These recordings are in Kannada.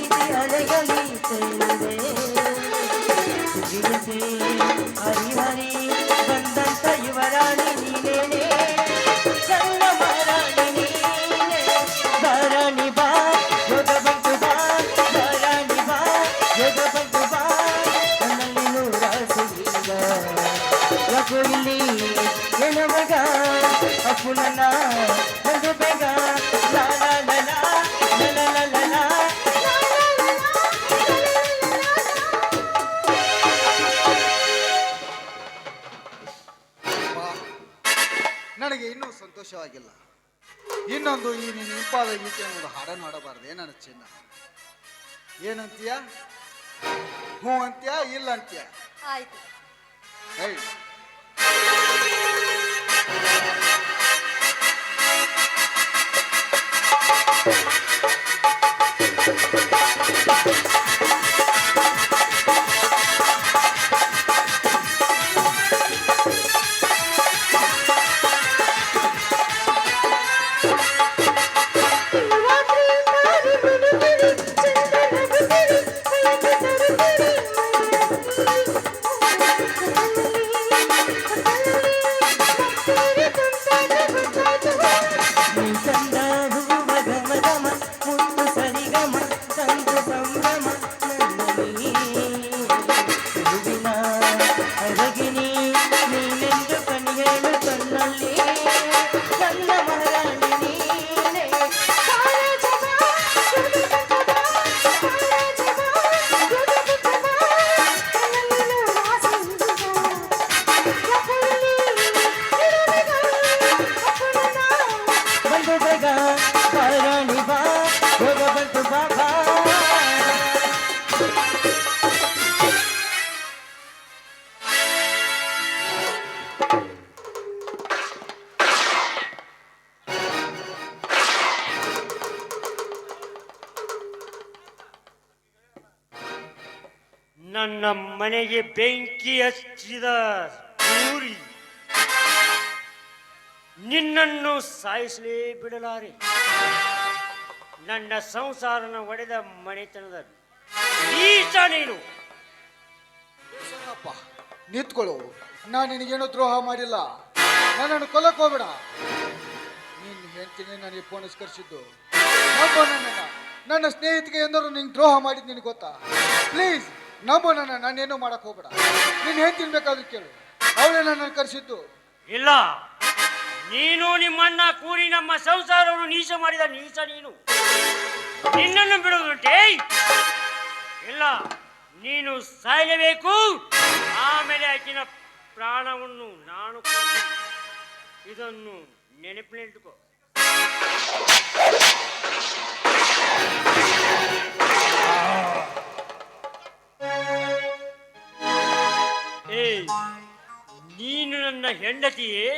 ಪ್ರೀತಿ ಅಲೆಯಲಿ ತೇಲಿದೆ ಗಿಳಿಸಿ ಹರಿ ಹರಿ ಬಂದಂತ ಯುವರಾಣಿ ನೀನೇನೆ ನನ್ನ ಮಹಾರಾಣಿ ನೀನೆ ಧಾರಾಣಿ ಬಾ ಯೋಗ ಬಂತು ಬಾ ಧಾರಾಣಿ ಬಾ ಯೋಗ ಬಂತು ಬಾ ನನ್ನಲ್ಲಿ ನೂರಾಸೆ ಈಗ ಯಾಕೋ ಇಲ್ಲಿ ಏನು ಬೇಗ ಅಪ್ಪು ನನ್ನ ಒಂದು ಬೇಗ ಲಾ ಲಾ ಲಾ ಲಾ ಲಾ ಲಾ ಲಾ ಲಾ ನನಗೆ ಇನ್ನೂ ಸಂತೋಷವಾಗಿಲ್ಲ. ಇನ್ನೊಂದು ಈ ನೀನು ಇಂಪಾದ ಗೀತೆ ಅನ್ನೋದು ಹಾಡನ್ನು ಹಾಡಬಾರ್ದೆ ನನ್ನ ಚಿನ್ನ. ಏನಂತೀಯ? ಹ್ಞೂ ಅಂತೀಯ ಇಲ್ಲ ಅಂತೀಯ? ಆಯ್ತು. ಹೇಳಿ. ನನ್ನ ಮನೆಗೆ ಬೆಂಕಿ ಹಚ್ಚಿದ ಸೂರಿ ನಿನ್ನನ್ನು ಸಾಯಿಸಲೇ ಬಿಡಲಾರೆ. ನನ್ನ ಸಂಸಾರನ ಒಡೆದ ಮನೆತನದ ಈತ ನೀನು. ನಿಂತ್ಕೊಳ್ಳು. ನಾನು ನಿನಗೇನು ದ್ರೋಹ ಮಾಡಿಲ್ಲ. ನನ್ನನ್ನು ಕೊಲ್ಲಕ್ಕೆ ಹೋಗ್ಬೇಡ. ನಿನ್ನ ಹೆಂಡತಿನೇ ನನಗೆ ಪೋಣಿಸ್ಕರಿಸಿದ್ದು. ನನ್ನ ಸ್ನೇಹಿತಿಗೆ ಎಂದರು ನಿಂಗೆ ದ್ರೋಹ ಮಾಡಿದ್ದು ನಿನಗೆ ಗೊತ್ತಾ? ಪ್ಲೀಸ್ ನಂಬು ನನ್ನ. ನಾನೇನು ಮಾಡಕ್ ಹೋಗ್ಬೇಡ. ನಿನ್ನ ಹೆಂಡತಿನ ಬೇಕಾದ್ರೂ ಕೇಳು. ಅವಳೇ ನನ್ನನ್ನು ಕರೆಸಿದ್ದು. ಇಲ್ಲ, ನೀನು ನಿಮ್ಮನ್ನ ಕೂಡಿ ನಮ್ಮ ಸಂಸಾರವನ್ನು ನೀಚ ಮಾಡಿದ ನೀಚ ನೀನು. ನಿನ್ನನ್ನು ಬಿಡುವುದುಂಟೆ? ಇಲ್ಲ, ನೀನು ಸಾಯಲೇಬೇಕು. ಆಮೇಲೆ ಆಕಿನ ಪ್ರಾಣವನ್ನು ನಾನು ಇದನ್ನು ನೆನಪಿನಿಟ್ಟುಕೋ. ನೀನು ನನ್ನ ಹೆಂಡತಿಯೇ?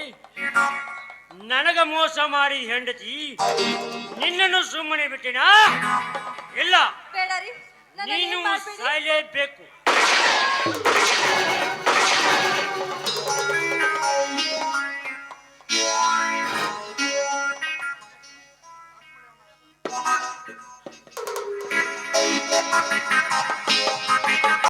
ನನಗ ಮೋಸ ಮಾಡಿ ಹೆಂಡತಿ ನಿನ್ನನ್ನು ಸುಮ್ಮನೆ ಬಿಟ್ಟಿನಾ? ಇಲ್ಲ, ನೀನು ಸಾಯಲೇಬೇಕು.